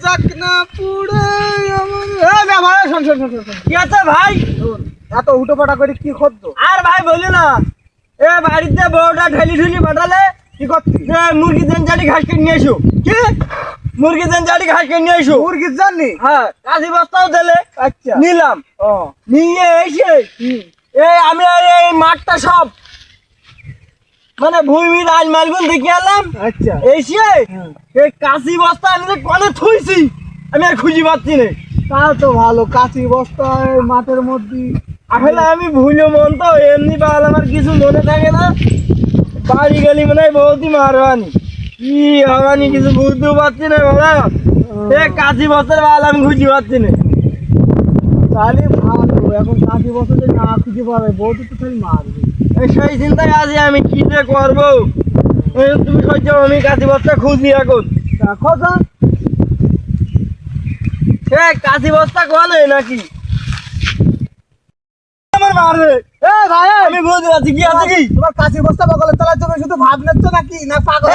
যাক না পুড়ে ভাই শোন কি আছে ভাই? এত উটোপাটা করে কি করতো? আর ভাই বলি না, এ বাড়িতে বউটা ঠেলি পাঠালে কি করতি? যে মুরগি দেন জানি ঘাস কেটে নিয়ে এসো। কি মুরগি দেন জানি ঘাস কেটে নিয়ে এসো। মুরগির জানি? হ্যাঁ, কাশি বস্তাও দিলে, আচ্ছা নিলাম। ও নিয়ে এসে আমি এই মাঠটা সব মানে ভূমির আজ মালগুন দেখে এলাম। আচ্ছা এসে এই কাশি বস্তা আমি যে কনে থুইছি আমি আর খুঁজে পাচ্ছি না। তা তো ভালো, কাঁচি বস্তায় মাঠের মধ্যে। আসলে আমি ভুলে মন তো এমনি পাল আমার কিছু মনে থাকে না। বাড়ি গেলি মনে হয় বহুতই মারবানি কি হবানি কিছু বুঝতেও পারছি না বাবা। কাশি বস্তার বাল আমি খুঁজে পাচ্ছি না। তাহলে ভালো, এখন কাঁচি বস্তা যদি না খুঁজে পাবে বউ তো তাহলে মারবে। সেই চিন্তায় আছি আমি কি যে করবো। তুমি সহ্য আমি কাশি বস্তা খুঁজি এখন। দেখো তো কাশি বস্তা কোনে নাকি আমার মারবে? এ ভাই আমি বুঝতে পারছি কি আছে কি তোমার কাঁচি বস্তা বগলে তলায়, তুমি শুধু ভাব নিচ্ছ নাকি না পাগল?